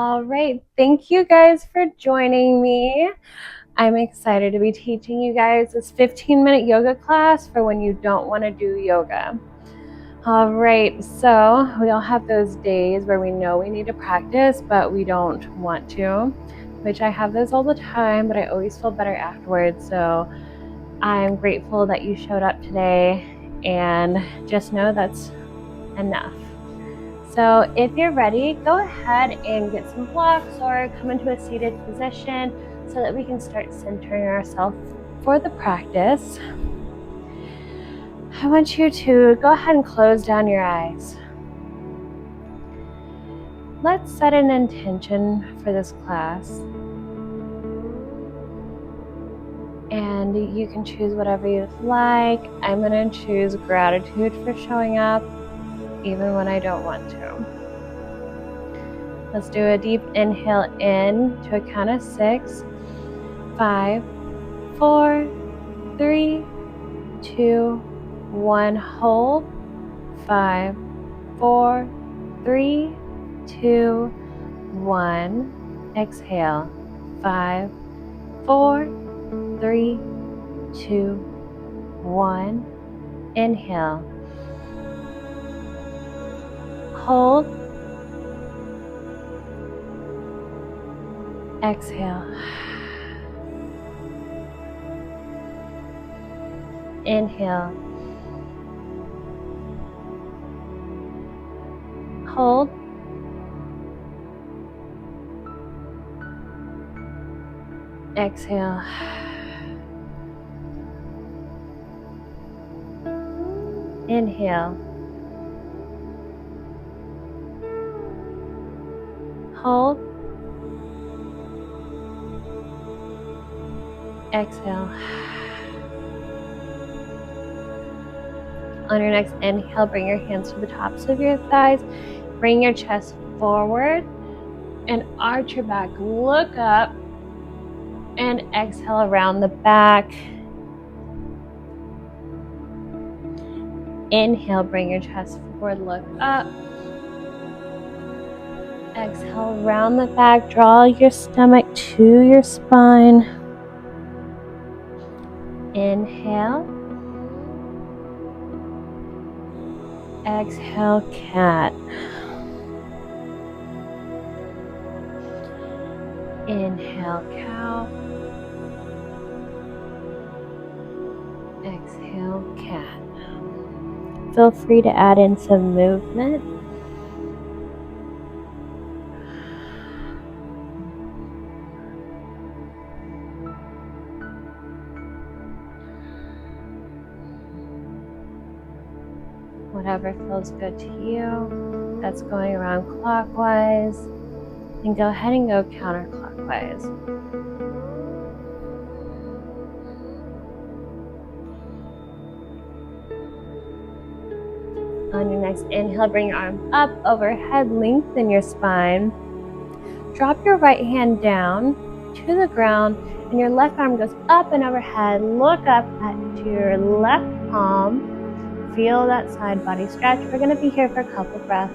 All right, thank you guys for joining me. I'm excited to be teaching you guys this 15-minute yoga class for when you don't want to do yoga. All right, so we all have those days where we know we need to practice, but we don't want to, which I have those all the time, but I always feel better afterwards. So I'm grateful that you showed up today, and just know that's enough. So if you're ready, go ahead and get some blocks or come into a seated position so that we can start centering ourselves for the practice. I want you to go ahead and close down your eyes. Let's set an intention for this class. And you can choose whatever you'd like. I'm going to choose gratitude for showing up, even when I don't want to. Let's do a deep inhale in to a count of 6, 5, 4, 3, 2, 1. Hold. 5, 4, 3, 2, 1. Exhale. 5, 4, 3, 2, 1. Inhale. Hold. Exhale. Inhale. Hold. Exhale. Inhale. Hold. Exhale. On your next inhale, bring your hands to the tops of your thighs. Bring your chest forward and arch your back. Look up and exhale around the back. Inhale, bring your chest forward, look up. Exhale, round the back. Draw your stomach to your spine. Inhale. Exhale, cat. Inhale, cow. Exhale, cat. Feel free to add in some movement. Whatever feels good to you. That's going around clockwise. And go ahead and go counterclockwise. On your next inhale, bring your arms up overhead, lengthen your spine. Drop your right hand down to the ground, and your left arm goes up and overhead. Look up to your left palm. Feel that side body stretch. We're going to be here for a couple breaths.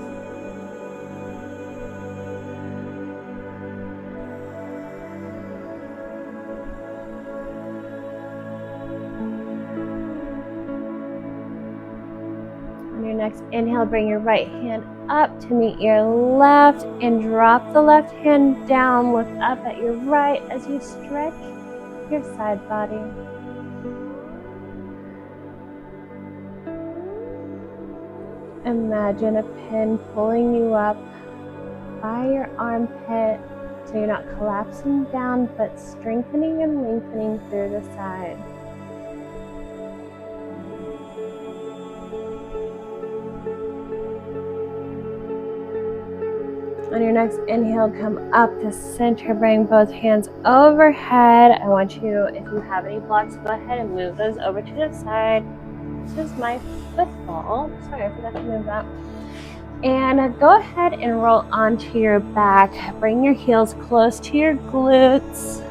On your next inhale, bring your right hand up to meet your left and drop the left hand down. Look up at your right as you stretch your side body. Imagine a pin pulling you up by your armpit so you're not collapsing down but strengthening and lengthening through the side. On your next inhale, come up to center, bring both hands overhead. I want you, if you have any blocks, go ahead and move those over to the side. This is my football. Sorry, I forgot to move that. And go ahead and roll onto your back. Bring your heels close to your glutes.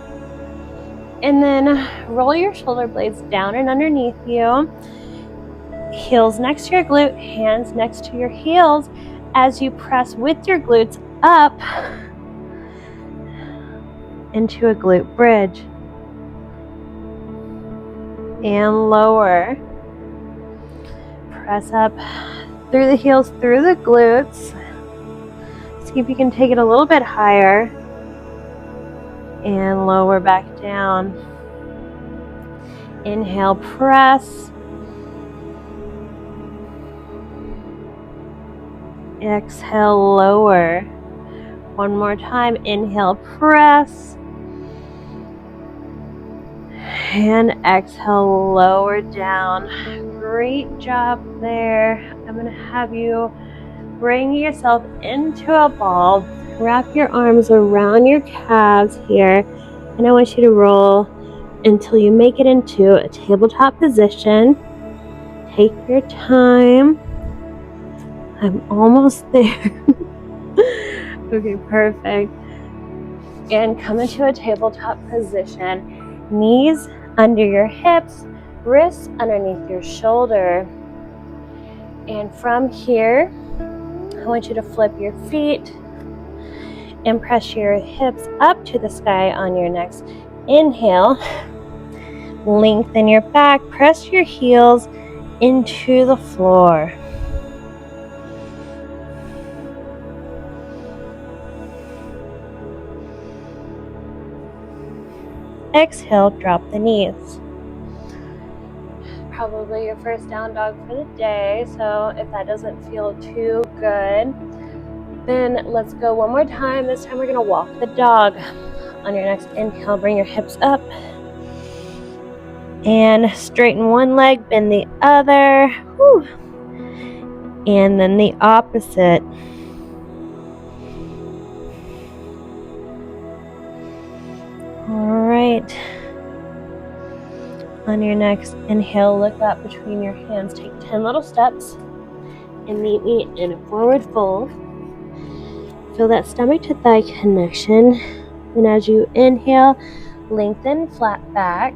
And then roll your shoulder blades down and underneath you. Heels next to your glute, hands next to your heels as you press with your glutes up into a glute bridge. And lower. Press up through the heels, through the glutes. See if you can take it a little bit higher. And lower back down. Inhale, press. Exhale, lower. One more time. Inhale, press. And exhale, lower down. Great job there. I'm going to have you bring yourself into a ball. Wrap your arms around your calves here. And I want you to roll until you make it into a tabletop position. Take your time. I'm almost there. Okay, perfect. And come into a tabletop position. Knees under your hips, wrists underneath your shoulder. And from here, I want you to flip your feet and press your hips up to the sky on your next inhale. Lengthen your back, press your heels into the floor. Exhale, drop the knees. Probably your first down dog for the day, so if that doesn't feel too good, then let's go one more time. This time we're going to walk the dog. On your next inhale, bring your hips up. And straighten one leg, bend the other. Whew. And then the opposite. All right. On your next inhale, look up between your hands. Take 10 little steps and meet me in a forward fold. Feel that stomach to thigh connection. And as you inhale, lengthen flat back.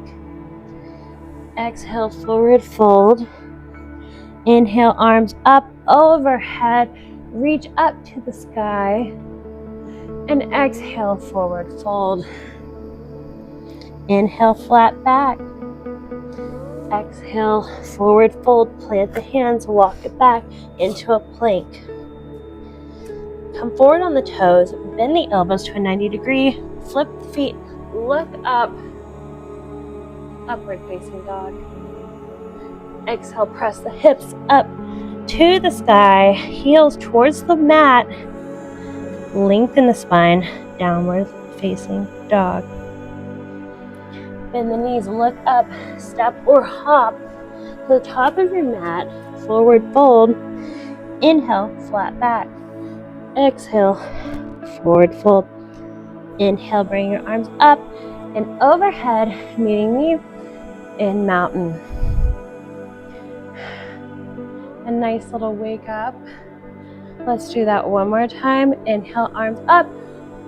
Exhale, forward fold. Inhale, arms up overhead. Reach up to the sky. And exhale, forward fold. Inhale, flat back. Exhale, forward fold. Plant the hands, walk it back into a plank. Come forward on the toes, bend the elbows to a 90-degree, flip the feet, look up, upward facing dog. Exhale, press the hips up to the sky, heels towards the mat, lengthen the spine, downward facing dog. Bend the knees, look up, step or hop to the top of your mat, forward fold. Inhale, flat back. Exhale, forward fold. Inhale, bring your arms up and overhead, meeting me in mountain. A nice little wake up. Let's do that one more time. Inhale, arms up,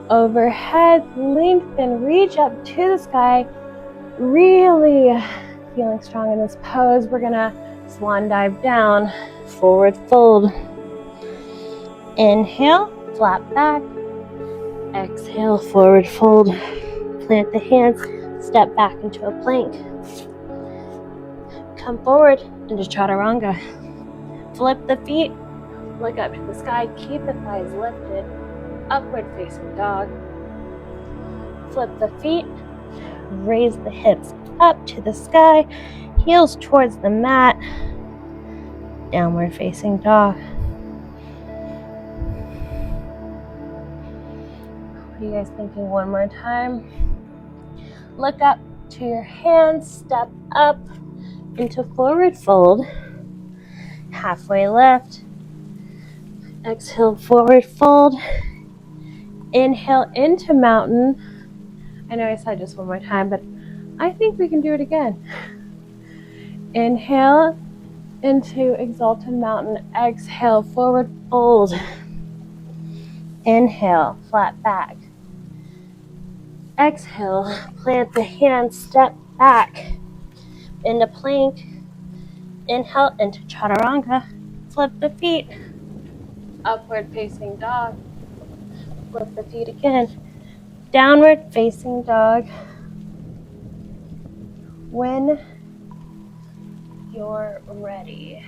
overhead, lengthen, reach up to the sky. Really feeling strong in this pose. We're gonna swan dive down, forward fold. Inhale, flat back. Exhale, forward fold. Plant the hands, step back into a plank. Come forward into chaturanga. Flip the feet, look up to the sky, keep the thighs lifted, upward facing dog. Flip the feet, raise the hips up to the sky, heels towards the mat, downward facing dog. What are you guys thinking? One more time. Look up to your hands, step up into forward fold, halfway lift. Exhale, forward fold. Inhale into mountain. I know I said just one more time, but I think we can do it again. Inhale into exalted mountain. Exhale, forward fold. Inhale, flat back. Exhale, plant the hands, step back into plank. Inhale into chaturanga. Flip the feet. Upward facing dog. Flip the feet again. downward facing dog. When you're ready,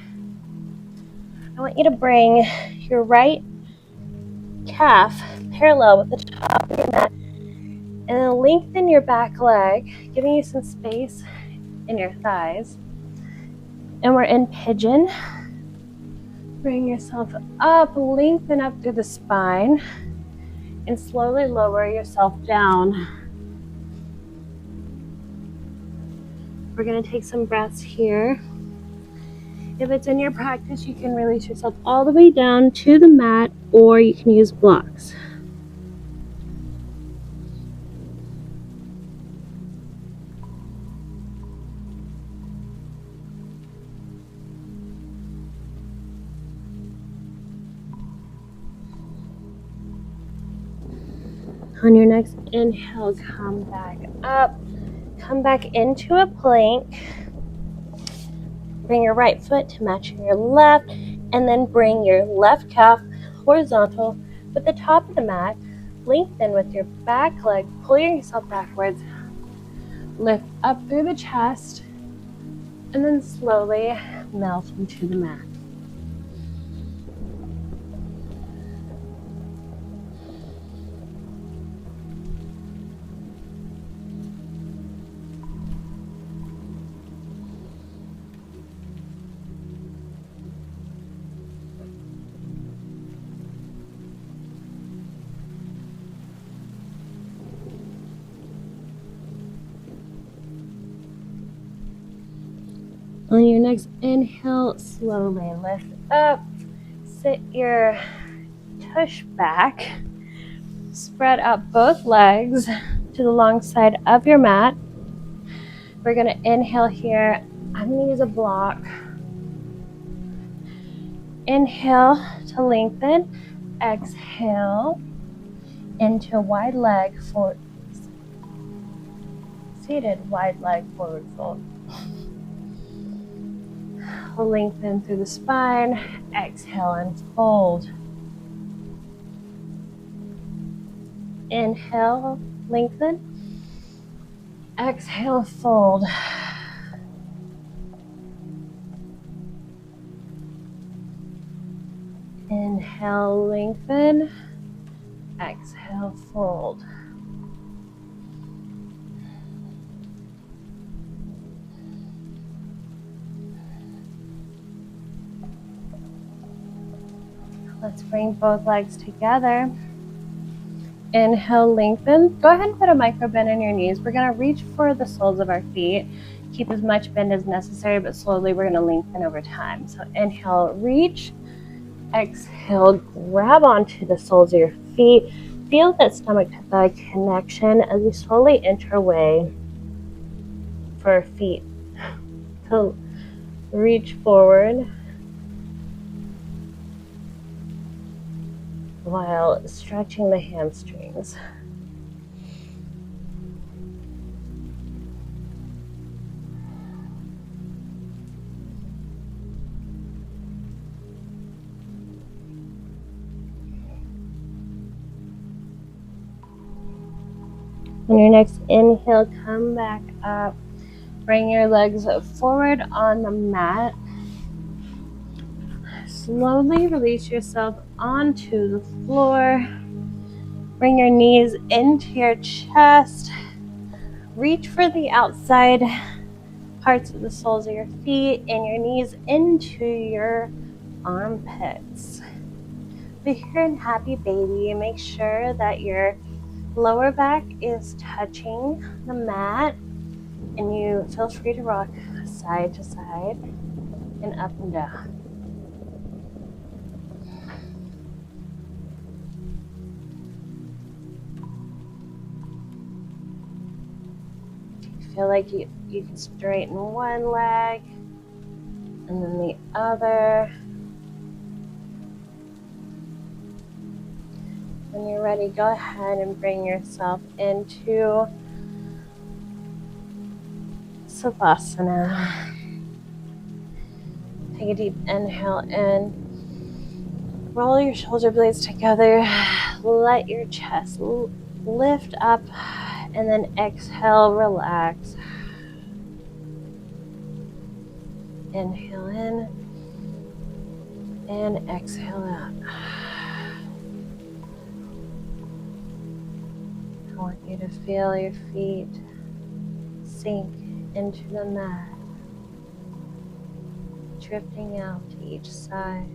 I want you to bring your right calf parallel with the top of your mat and then lengthen your back leg, giving you some space in your thighs. And we're in pigeon. Bring yourself up, lengthen up through the spine, and slowly lower yourself down. We're going to take some breaths here. If it's in your practice, you can release yourself all the way down to the mat, or you can use blocks. On your next inhale, come back up. Come back into a plank. Bring your right foot to match your left, and then bring your left calf horizontal with the top of the mat. Lengthen with your back leg, pull yourself backwards. Lift up through the chest, and then slowly melt into the mat. On your next inhale, slowly lift up. Sit your tush back. Spread out both legs to the long side of your mat. We're going to inhale here. I'm going to use a block. Inhale to lengthen. Exhale into wide leg forward. Seated wide leg forward fold. Lengthen through the spine. Exhale and fold. Inhale, lengthen. Exhale, fold. Inhale, lengthen. Exhale, fold. Let's bring both legs together. Inhale, lengthen. Go ahead and put a micro bend in your knees. We're going to reach for the soles of our feet. Keep as much bend as necessary, but slowly we're going to lengthen over time. So inhale, reach. Exhale, grab onto the soles of your feet. Feel that stomach to thigh connection as we slowly inch our way for our feet to reach forward while stretching the hamstrings. On your next inhale, come back up. Bring your legs forward on the mat. Slowly release yourself onto the floor. Bring your knees into your chest. Reach for the outside parts of the soles of your feet and your knees into your armpits. But here in Happy Baby, make sure that your lower back is touching the mat, and you feel free to rock side to side and up and down. Feel like you can straighten one leg and then the other. When you're ready, go ahead and bring yourself into Savasana. Take a deep inhale in. Roll your shoulder blades together. Let your chest Lift up and then exhale, relax. Inhale in and exhale out. I want you to feel your feet sink into the mat, drifting out to each side.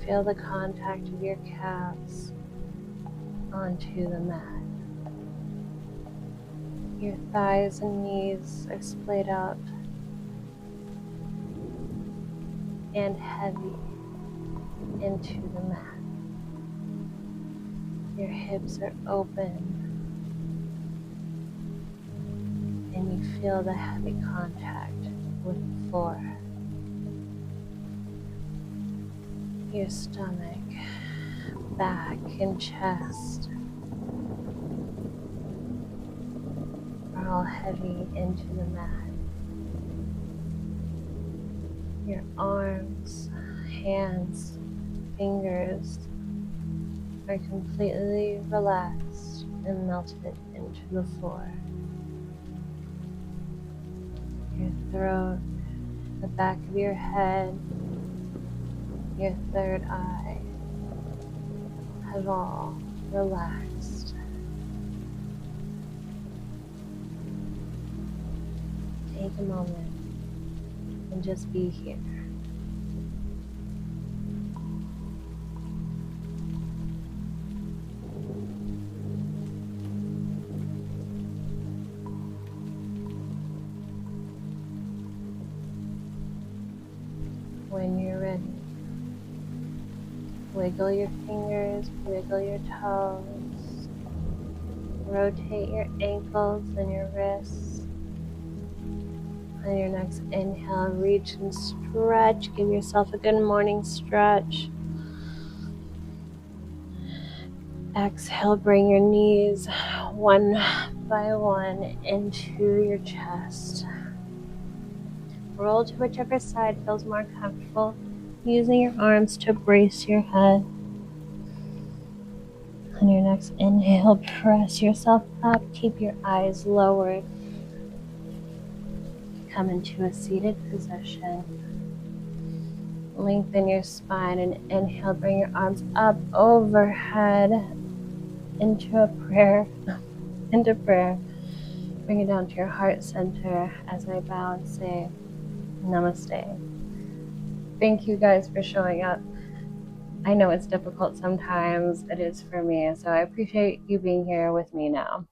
Feel the contact of your calves onto the mat. Your thighs and knees are splayed out and heavy into the mat. Your hips are open and you feel the heavy contact with the floor. Your stomach, back, and chest are all heavy into the mat. Your arms, hands, fingers are completely relaxed and melted into the floor. Your throat, the back of your head, your third eye have all relaxed. Take a moment and just be here. When you're ready, wiggle your fingers, wiggle your toes, rotate your ankles and your wrists. On your next inhale, reach and stretch. Give yourself a good morning stretch. Exhale, bring your knees one by one into your chest. Roll to whichever side feels more comfortable, using your arms to brace your head. On your next inhale, press yourself up. Keep your eyes lowered. Come into a seated position. Lengthen your spine and inhale. Bring your arms up overhead into a prayer. Into prayer. Bring it down to your heart center as I bow and say namaste. Thank you guys for showing up. I know it's difficult sometimes. It is for me. So I appreciate you being here with me now.